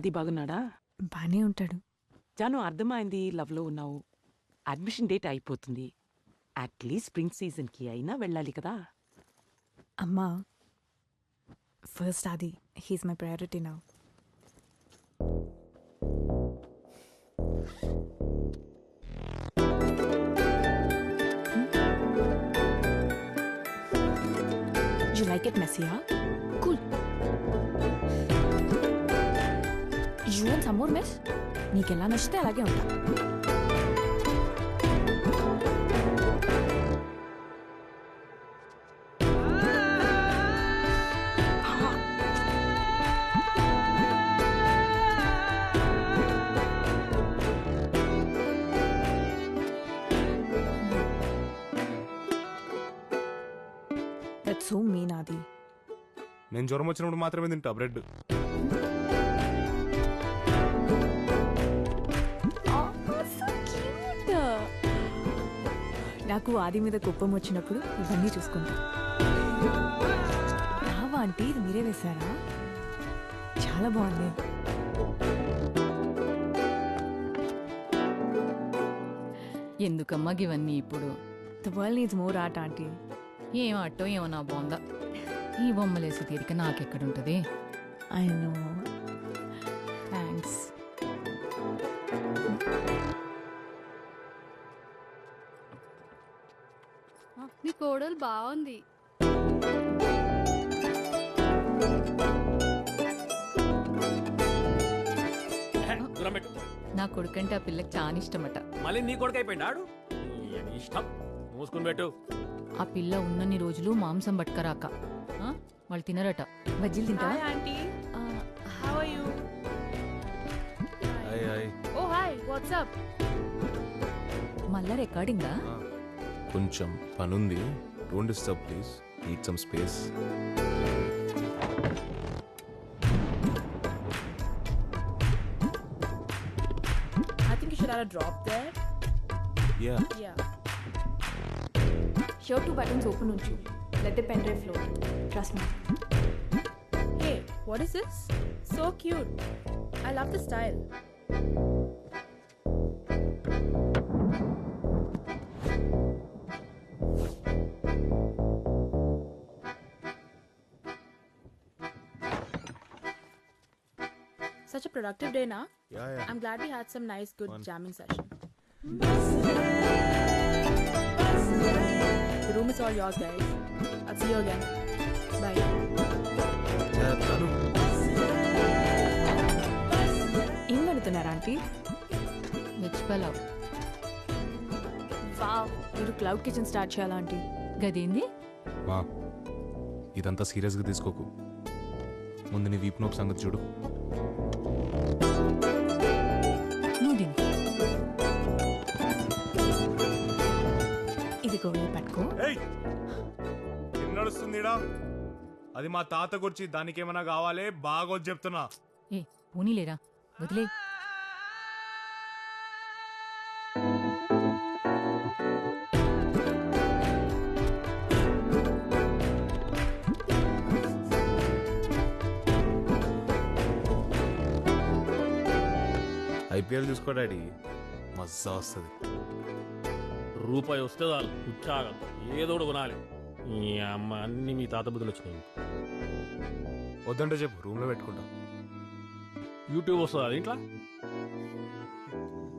అది బాగున్నాడా? బానే ఉంటాడు. జాను అర్థమైంది లవ్‌లో ఉన్నావు. అడ్మిషన్ డేట్ అయిపోతుంది. అట్‌లీస్ట్ స్ప్రింగ్ సీజన్‌కి అయినా వెళ్ళాలి కదా! అమ్మా, ఫస్ట్ ఆది. He's my priority now. You like it messy, huh? Cool. You want some more mess? నీకెలా నచ్చితే అలాగే ఉంటా. That's so mean, Adi. నేను జ్వరం వచ్చినప్పుడు మాత్రమే తింటా బ్రెడ్. నాకు ఆది మీద కోపం వచ్చినప్పుడు ఇవన్నీ చూసుకుంటా. రావా ఆంటీ, ఇది మీరే వేశారా? చాలా బాగుంది. ఎందుకమ్మా ఇవన్నీ ఇప్పుడు? The world needs more art aunty. ఏం ఆటో ఏమో నా బాగుందా. ఈ బొమ్మలేసి తీరిక నాకెక్కడుంటది? I know. థ్యాంక్స్. మీ కోడలు బాగుంది. నా కొడుకంటే ఆ పిల్లకి చాలా ఇష్టమట. మళ్ళీ నీ కొడుకు అయిపోయింది ఆడు. ఇష్టం మూసుకుని పెట్టు. ఆ పిల్ల ఉన్నన్ని రోజులు మాంసం పట్టుకరాక వాళ్ళు తినరట. బజ్జీలు తింటావా? Aunty, how are you? Hi hi. Oh hi, what's up? మళ్ళా రికార్డింగా? కొంచెం పనుంది. Don't disturb please. Need some space. I think you should add a drop there. Yeah. Yeah. Here two buttons open unchu. Let the pen drive float. Trust me. Hey, what is this? So cute. I love the style. Such a productive day, na? Yeah. I'm glad we had some nice, good jamming session. The room is all yours, guys. I'll see you again. Bye. ఏం కడుతున్నారా aunty? Veg pulao. Wow, మీరు cloud kitchen start చేయాలా aunty? గదేంది? మా ఇదంతా సీరియస్గా తీసుకోకు. ముందు నీ వీప్ నొప్పి సంగతి చూడు. నువ్వు తిను. ఇది గోవే పట్టుకో. ఏం నడుస్తుందిడా? అది మా తాత గురించి. దానికి ఏమైనా కావాలే బాగా చెప్తున్నా. ఏ పోనీలేరా, వదిలే. ఐపీఎల్ చూసుకో డాడీ, మజా వస్తుంది. రూపాయి వస్తే చాలు ఉచ్చాగా ఏదోడు కొనాలి. ఈ అమ్మ అన్ని మీ తాత బుద్ధులు వచ్చినాయి. వద్దంటే చెప్పు, రూమ్లో పెట్టుకుంటా. యూట్యూబ్ వస్తుంది అది ఇంట్లో.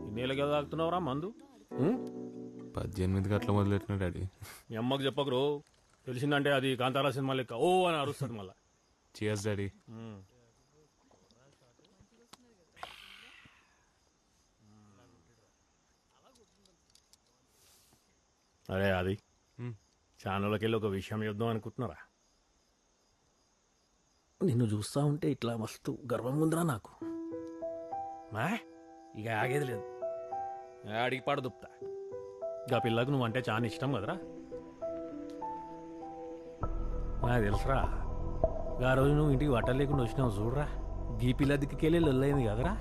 ఇన్నేళ్ళకి ఏదో తాగుతున్నావురా మందు? 18 గంటల మొదలెట్టిన డాడీ. మీ అమ్మకు చెప్పకరు, తెలిసిందంటే అది కాంతారా సినిమా లెక్క ఓ అని అరుస్తుంది మళ్ళా. Cheers daddy. అరే అది ఛానల్కి వెళ్ళి ఒక విషయం చెప్దాం అనుకుంటున్నారా? నిన్ను చూస్తా ఉంటే ఇట్లా మస్తు గర్వం ఉందిరా నాకు. ఇక ఆగేది లేదు, ఆడికి పాడు దుప్తా. ఇక పిల్లకు నువ్వంటే చాలా ఇష్టం కదరా. నాకు తెలుసురా, ఆ రోజు నువ్వు ఇంటికి వట్టలు లేకుండా వచ్చినావు చూడరా, గీ పిల్ల దిక్కుకెళ్ళి లొల్లైంది కదరా.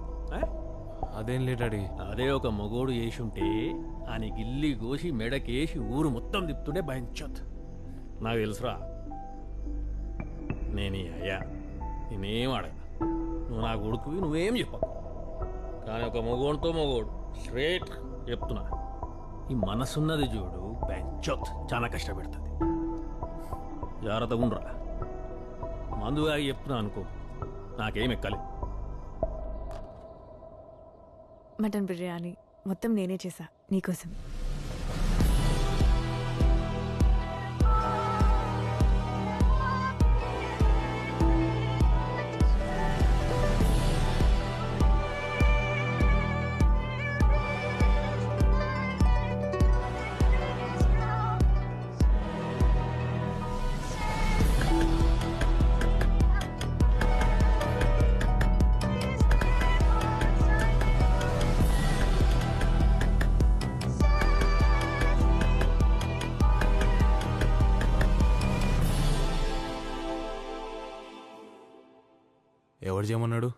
అదేం లే డాడీ. అదే ఒక మొగోడు వేసుంటే అని గిల్లి కోసి మెడకేసి ఊరు మొత్తం తిప్పుతుండే భయంచొత్. నాకు తెలుసురా, నేను అయ్యా నేనేం అడగ. నువ్వు నా కొడుకువి నువ్వేం చెప్పకు. కానీ ఒక మగోడితో మగోడు స్ట్రేట్ చెప్తున్నా, ఈ మనసున్నది చూడు పెంచొత్ చాలా కష్టపెడుతుంది. జాగ్రత్తగా ఉండరా. మందుగా చెప్తున్నా అనుకో, నాకేం ఎక్కాలి. మటన్ బిర్యానీ మొత్తం నేనే చేశా నీకోసం. ఎవడు చేయమన్నాడు?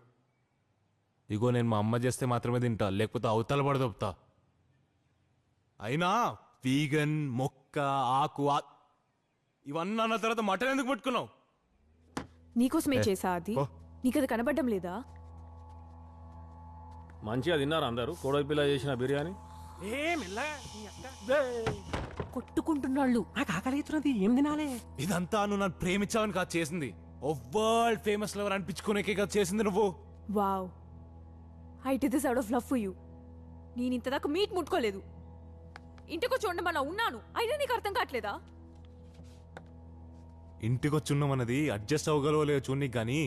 ఇగో నేను మా అమ్మ చేస్తే మాత్రమే తింటా, లేకపోతే అవతల పడదొప్తా. అయినా వీగన్ మొక్క ఆకు ఇవన్నీ అన్న తర్వాత మటన్ ఎందుకు పట్టుకున్నావు? నీకోసమే చేసా అది. ఓ. నీకది కనబడ్డం లేదా? మంచిగా తిన్నారు అందరూ కోడలి పిల్ల చేసిన బిర్యానీ. కొట్టుకుంటున్నాళ్ళు. నాకు ఆకలితున్నది, ఏం తినాలి? ఇదంతా నువ్వు నన్ను ప్రేమించావని కాదు చేసింది, ఓ వరల్డ్ ఫేమస్ లవర్ అనిపించుకునేకే కదా చేసింది నువ్వు. Wow, I did this out of love for you. నేను ఇంతదాకా మీట్ ముట్టుకోలేదు. ఇంటికి చూడండి మళ్ళా ఉన్నాను, అయినా నీకు అర్థం కావట్లేదా? ఇంటికి వచ్చున్నామన్నది అడ్జస్ట్ అవ్వగలవలేదో చూడనీకి కానీ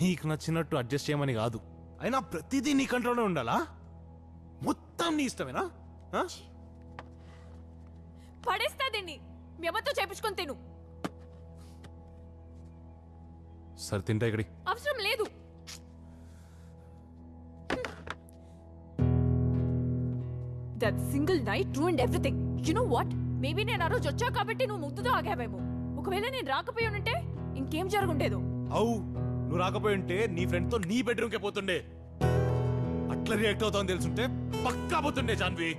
నీకు నచ్చినట్టు అడ్జస్ట్ చేయమని కాదు. అయినా ప్రతిదీ నీ కంట్రోల్లో ఉండాలా? మొత్తం నీ ఇష్టమేనా? ఆ? పడేస్తా దీన్ని, మీ అమ్మతో చేపించుకొని తిను. సరే తింటా ఇక్కడి. అవసరం లేదు. That single night ruined everything. You know what, maybe నేను ఆ రోజు వచ్చా కాబట్టి నువ్వు ముద్దుతో ఆగావేమో. ఒకవేళ నేను రాకపోయి ఉంటే ఇంకేం జరుగుండేదో. అవు నువ్వు రాకపోయి ఉంటే నీ ఫ్రెండ్ తో నీ బెడ్రూమ్ కే పోతుండే. అట్లా రియాక్ట్ అవుతావని తెలుసుంటే పక్కా పోతుండే జాన్వి.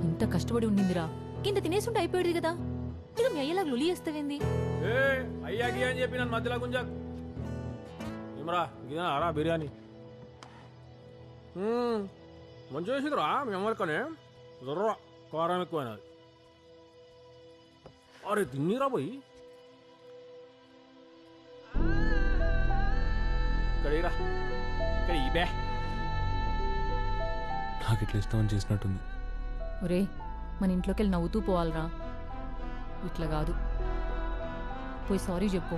ఇంత కష్టపడి ఉండిందిరా, కింద తినేసుంటే అయిపోయేది కదా. ఇక మీ అయ్యేలాగా లొలి చేస్తావేంది? అయ్యాకి అని చెప్పి నన్ను మధ్యలో గుంజా. ఏమరా ఇదా రా బిర్యానీ మంచిగా చేసిందిరా మీ అమ్మకనే. జర్ర కారం ఎక్కువైనది. అరే తిన్నీరా పోయి ఇక్కడ ఈ బే. నాకు ఇట్లా ఇష్టం చేసినట్టుంది. ఒరే, మన ఇంట్లోకి వెళ్ళి నవ్వుతూ పోవాలరా, ఇట్లా కాదు. పోయి సారీ చెప్పు.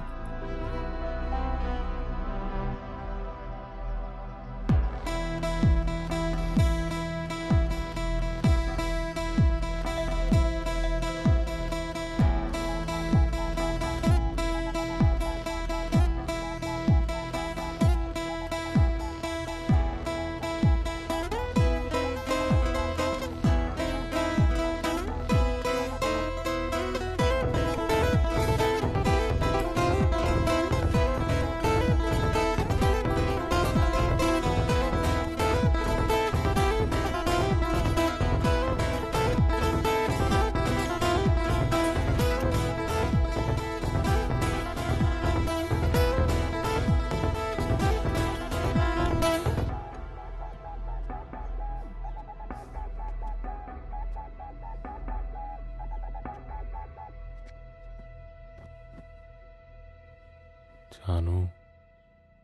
చాను,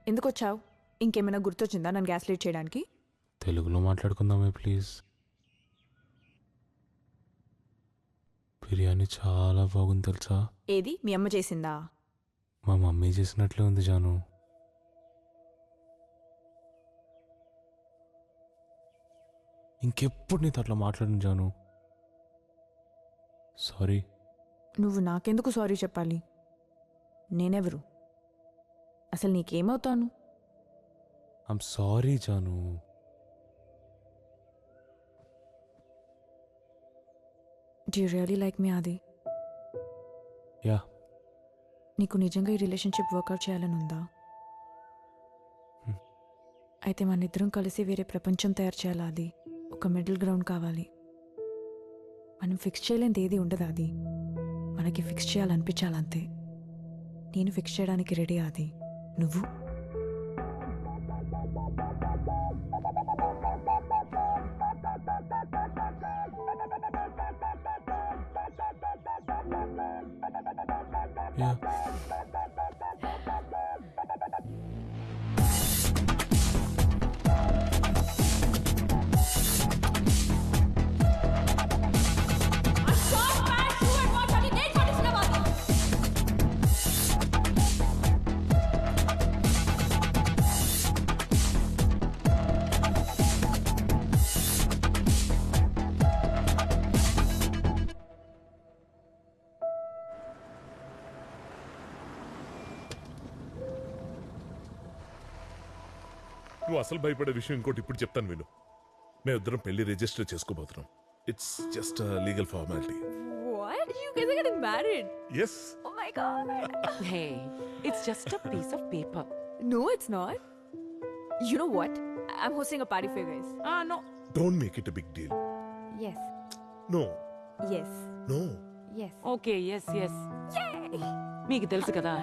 ఎందుకు వచ్చావు? ఇంకేమైనా గుర్తొచ్చిందా నన్ను గ్యాస్ లీడ్ చేయడానికి? తెలుగులో మాట్లాడుకుందామే ప్లీజ్. బిర్యానీ చాలా బాగుంది తెలుసా? ఏది మీ అమ్మ చేసిందా? మా మమ్మీ చేసినట్లే ఉంది జాను. ఇంకెప్పుడు నీతో అట్లా మాట్లాడిన జాను. సారీ. నువ్వు నాకెందుకు సారీ చెప్పాలి? నేనెవరు? అసలు నీకేమవుతాను? I'm sorry Janu. Do you really like me, Adi? నీకు నిజంగా ఈ రిలేషన్షిప్ వర్కౌట్ చేయాలని ఉందా? అయితే మన ఇద్దరం కలిసి వేరే ప్రపంచం తయారు చేయాలా? అది ఒక మిడిల్ గ్రౌండ్ కావాలి. మనం ఫిక్స్ చేయలేనిది ఏది ఉండదు. అది మనకి ఫిక్స్ చేయాలనిపించాలంతే. నేను ఫిక్స్ చేయడానికి రెడీ. అది నువ్వు. Yeah. నువ్వు అసలు భయపడే విషయం ఇంకోటి ఇప్పుడు చెప్తాను విను. మేమిద్దరం పెళ్లి రిజిస్టర్ చేసుకోబోతున్నాం. It's just legal formality. What? You guys are getting married? Yes. Oh my god. Hey, it's just a piece of paper. No, it's not. You know what? I'm hosting a party for you guys. No. Don't make it a big deal. Yes. No Yes. No. Yes. Okay, yes yes. మీకు తెలుసు కదా,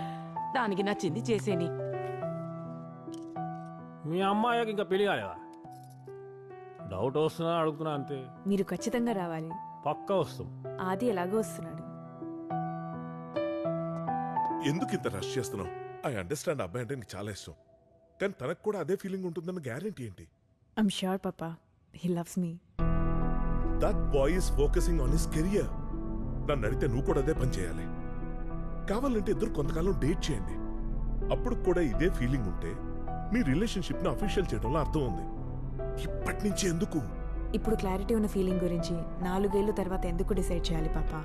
దానికి నచ్చింది చేసేని. మీ అమ్మాయికి ఇంకా పెళ్లి కాలేదా? Doubt వస్తున్నా అడుగుతున్నా అంతే. మీరు ఖచ్చితంగా రావాలి. పక్కా వస్తాం. ఆది ఎలాగో వస్తున్నాడు. ఎందుకు ఇంత రష్ చేస్తున్నావు? ఐ అండర్స్టాండ్, అబ్బాయి అంటే నీకు చాలా ఇష్టం, కానీ తనకు కూడా అదే ఫీలింగ్ ఉంటుందన్న గ్యారెంటీ ఏంటి? I'm sure, Papa. He loves me. That boy is focusing on his career. నన్ను అడిగితే నువ్వు కూడా అదే పని చేయాలి. కావాలంటే ఇద్దరు కొంతకాలం డేట్ చేయండి. అప్పుడు కూడా ఇదే ఫీలింగ్ ఉంటే మీ రిలేషన్షిప్ ని అఫీషియల్ చేయడంలో అర్థం ఉంది. ఇప్పటి నుంచి ఎందుకు? ఇప్పుడు క్లారిటీ ఉన్న ఫీలింగ్ గురించి 4 ఏళ్ల తర్వాత ఎందుకు డిసైడ్ చేయాలి పాపా?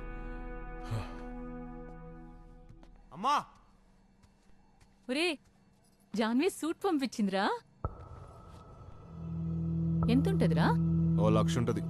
అమ్మా, ఒరే, జాన్వీ సూట్ పంపించిందిరా. ఎంతుంటదిరా? 1,00,000 ఉంటుంది.